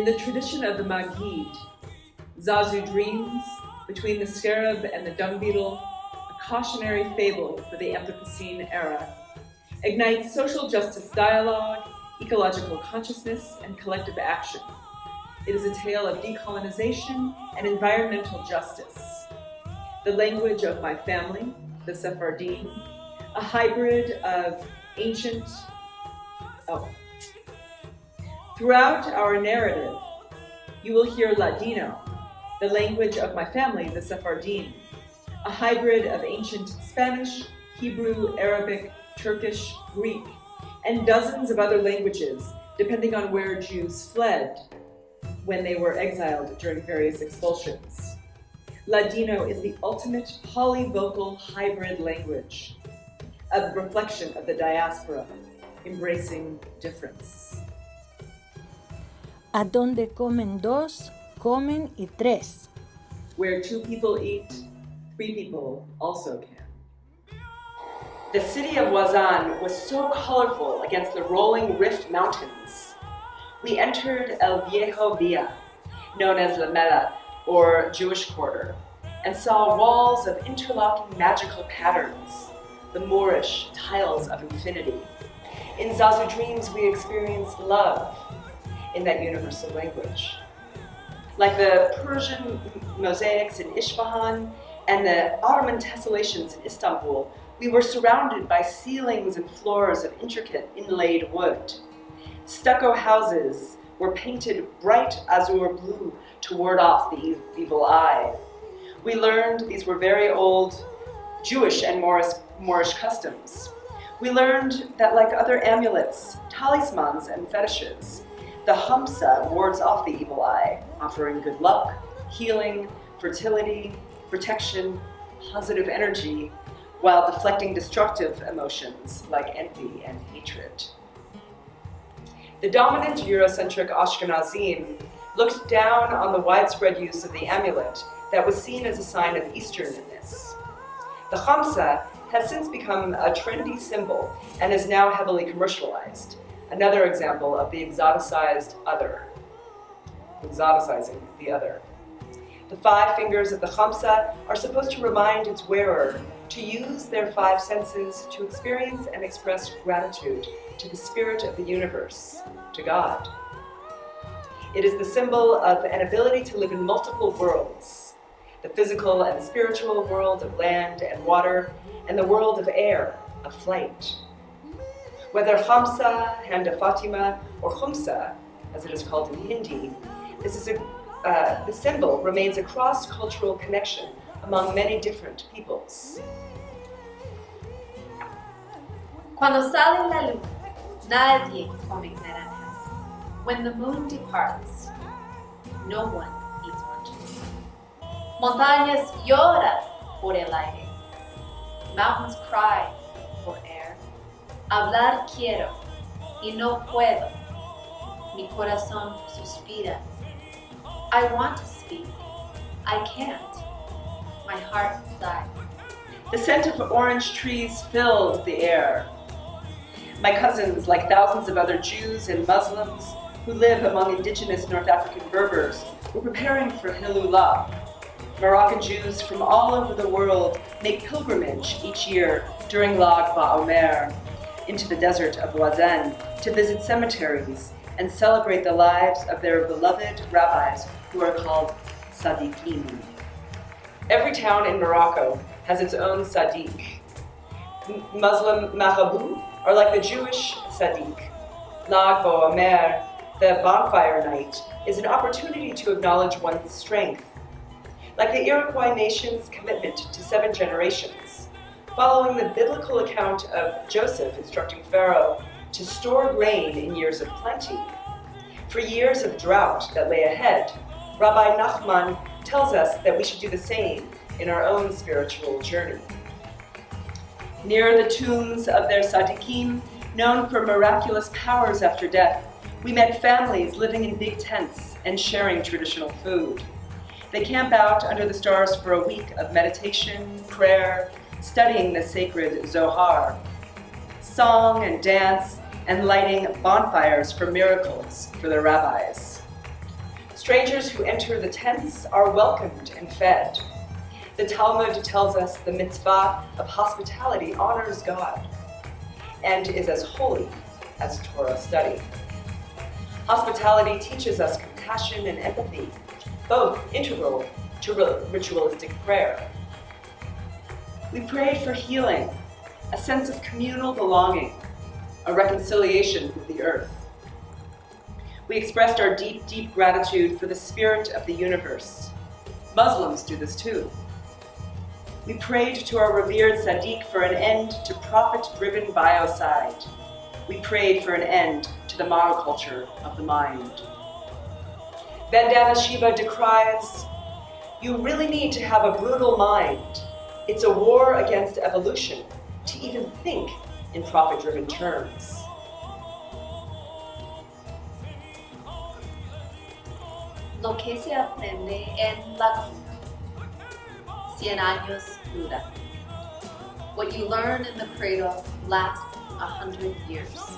In the tradition of the Maggid, Zazu dreams between the scarab and the dung beetle, a cautionary fable for the Anthropocene era, ignites social justice dialogue, ecological consciousness, and collective action. It is a tale of decolonization and environmental justice. The language of my family, the Sephardim, a hybrid of ancient... Throughout our narrative, you will hear Ladino, the language of my family, the Sephardim, a hybrid of ancient Spanish, Hebrew, Arabic, Turkish, Greek, and dozens of other languages, depending on where Jews fled when they were exiled during various expulsions. Ladino is the ultimate polyvocal hybrid language, a reflection of the diaspora, embracing difference. A donde comen dos, comen y tres. Where two people eat, three people also can. The city of Wazan was so colorful against the rolling Rift Mountains. We entered El Viejo Villa, known as La Mela, or Jewish Quarter, and saw walls of interlocking magical patterns, the Moorish tiles of infinity. In Zazu Dreams, we experienced love in that universal language. Like the Persian mosaics in Isfahan and the Ottoman tessellations in Istanbul, we were surrounded by ceilings and floors of intricate inlaid wood. Stucco houses were painted bright azure blue to ward off the evil eye. We learned these were very old Jewish and Moorish customs. We learned that, like other amulets, talismans, and fetishes, the Hamsa wards off the evil eye, offering good luck, healing, fertility, protection, positive energy, while deflecting destructive emotions like envy and hatred. The dominant Eurocentric Ashkenazim looked down on the widespread use of the amulet that was seen as a sign of Easternness. The Hamsa has since become a trendy symbol and is now heavily commercialized. Another example of the exoticizing the other. The 5 fingers of the Hamsa are supposed to remind its wearer to use their 5 senses to experience and express gratitude to the spirit of the universe, to God. It is the symbol of an ability to live in multiple worlds, the physical and spiritual world of land and water, and the world of air, of flight. Whether Hamsa, Handa Fatima, or Khumsa, as it is called in Hindi, the symbol remains a cross-cultural connection among many different peoples. Cuando sale la luna, nadie come naranjas. When the moon departs, no one eats oranges. Montañas lloran por el aire. Mountains cry for air. Hablar quiero y no puedo. Mi corazón suspira. I want to speak. I can't. My heart sighs. The scent of orange trees filled the air. My cousins, like thousands of other Jews and Muslims who live among indigenous North African Berbers, were preparing for Hilullah. Moroccan Jews from all over the world make pilgrimage each year during Lag BaOmer into the desert of Wazan to visit cemeteries and celebrate the lives of their beloved rabbis who are called Sadiqim. Every town in Morocco has its own Sadiq. Muslim Mahabu are like the Jewish Sadiq. Lag BaOmer, the bonfire night, is an opportunity to acknowledge one's strength. Like the Iroquois nation's commitment to 7 generations, following the biblical account of Joseph instructing Pharaoh to store grain in years of plenty. For years of drought that lay ahead, Rabbi Nachman tells us that we should do the same in our own spiritual journey. Near the tombs of their Sadiqim, known for miraculous powers after death, we met families living in big tents and sharing traditional food. They camp out under the stars for a week of meditation, prayer, studying the sacred Zohar, song and dance, and lighting bonfires for miracles for their rabbis. Strangers who enter the tents are welcomed and fed. The Talmud tells us the mitzvah of hospitality honors God and is as holy as Torah study. Hospitality teaches us compassion and empathy, both integral to ritualistic prayer. We prayed for healing, a sense of communal belonging, a reconciliation with the earth. We expressed our deep, deep gratitude for the spirit of the universe. Muslims do this too. We prayed to our revered Sadiq for an end to profit-driven biocide. We prayed for an end to the monoculture of the mind. Vandana Shiva decries, "You really need to have a brutal mind. It's a war against evolution to even think in profit-driven terms." Lo que se aprende en la cuna, 100 años dura. What you learn in the cradle lasts 100 years.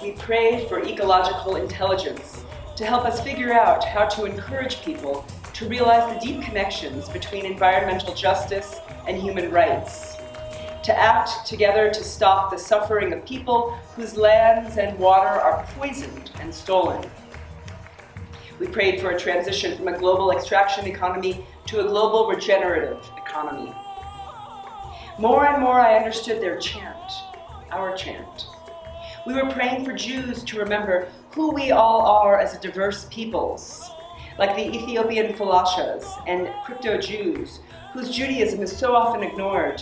We prayed for ecological intelligence to help us figure out how to encourage people to realize the deep connections between environmental justice and human rights, to act together to stop the suffering of people whose lands and water are poisoned and stolen. We prayed for a transition from a global extraction economy to a global regenerative economy. More and more I understood their chant, our chant. We were praying for Jews to remember who we all are as a diverse peoples, like the Ethiopian Falashas and crypto-Jews, whose Judaism is so often ignored,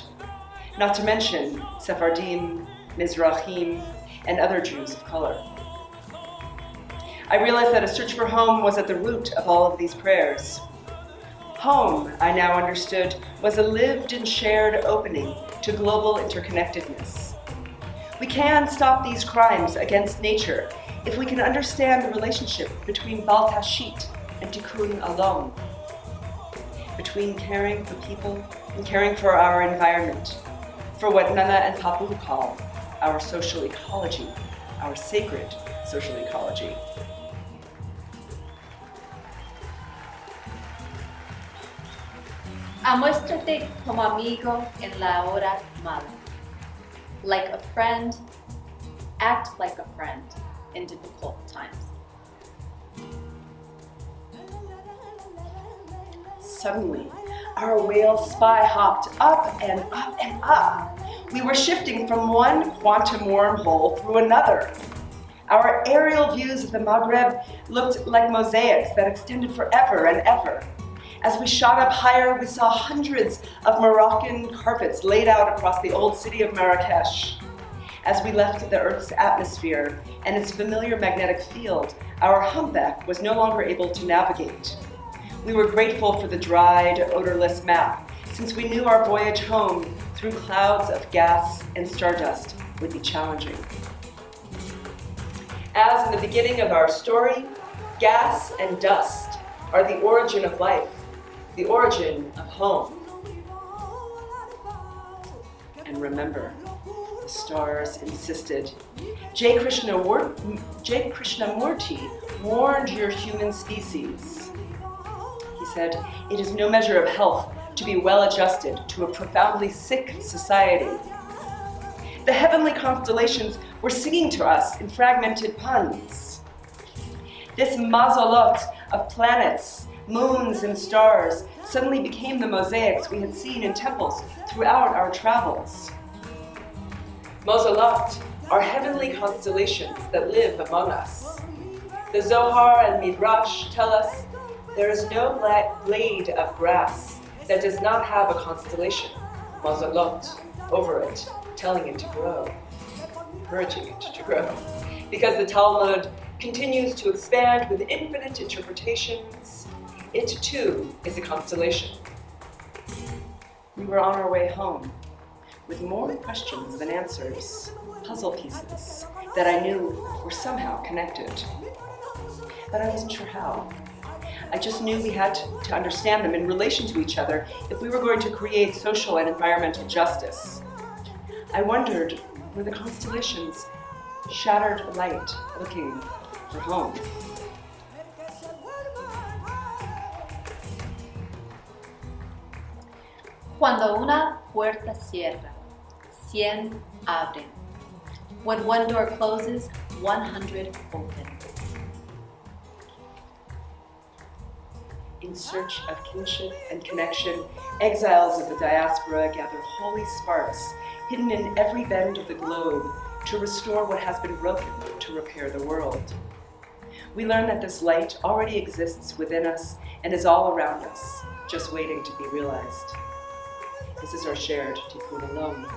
not to mention Sephardim, Mizrahim, and other Jews of color. I realized that a search for home was at the root of all of these prayers. Home, I now understood, was a lived and shared opening to global interconnectedness. We can stop these crimes against nature if we can understand the relationship between Bal Tashit and Tikkun Olam, between caring for people and caring for our environment, for what Nana and Papu call our social ecology, our sacred social ecology. Amuéstrate como amigo en la hora mala. Like a friend, act like a friend in difficult times. Suddenly, our whale spy hopped up and up and up. We were shifting from one quantum wormhole through another. Our aerial views of the Maghreb looked like mosaics that extended forever and ever. As we shot up higher, we saw hundreds of Moroccan carpets laid out across the old city of Marrakesh. As we left the Earth's atmosphere and its familiar magnetic field, our humpback was no longer able to navigate. We were grateful for the dried, odorless map, since we knew our voyage home through clouds of gas and stardust would be challenging. As in the beginning of our story, gas and dust are the origin of life, the origin of home. And remember, the stars insisted, J. Krishnamurti warned your human species. He said, it is no measure of health to be well adjusted to a profoundly sick society. The heavenly constellations were singing to us in fragmented puns. This mazalot of planets, moons, and stars suddenly became the mosaics we had seen in temples throughout our travels. Mazalot are heavenly constellations that live among us. The Zohar and Midrash tell us there is no blade of grass that does not have a constellation, mazalot, over it, telling it to grow, encouraging it to grow. Because the Talmud continues to expand with infinite interpretations, it too is a constellation. We were on our way home with more questions than answers, puzzle pieces that I knew were somehow connected. But I wasn't sure how. I just knew we had to understand them in relation to each other if we were going to create social and environmental justice. I wondered, were the constellations shattered light looking for home. Cuando una puerta cierra, 100 abren. When one door closes, 100 open. In search of kinship and connection, exiles of the diaspora gather holy sparks hidden in every bend of the globe to restore what has been broken, to repair the world. We learn that this light already exists within us and is all around us, just waiting to be realized. This is our shared Tikkun Olam.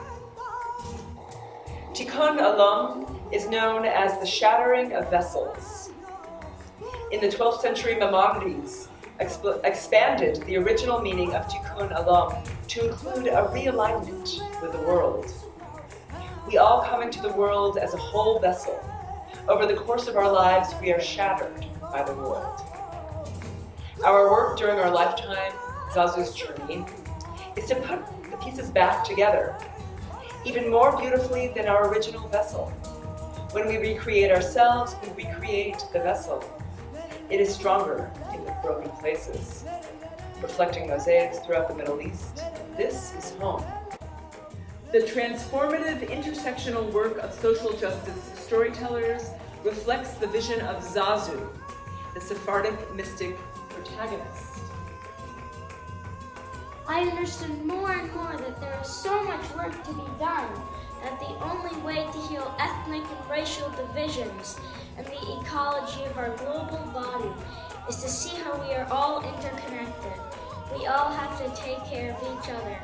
Tikkun Olam is known as the shattering of vessels. In the 12th century, Maimonides expanded the original meaning of Tikkun Olam to include a realignment with the world. We all come into the world as a whole vessel. Over the course of our lives, we are shattered by the world. Our work during our lifetime, Zazu's journey, is to put the pieces back together, even more beautifully than our original vessel. When we recreate ourselves, we recreate the vessel. It is stronger in the broken places. Reflecting mosaics throughout the Middle East, this is home. The transformative intersectional work of social justice storytellers reflects the vision of Zazu, the Sephardic mystic protagonist. I understood more and more that there is so much work to be done, that the only way to heal ethnic and racial divisions and the ecology of our global body is to see how we are all interconnected. We all have to take care of each other.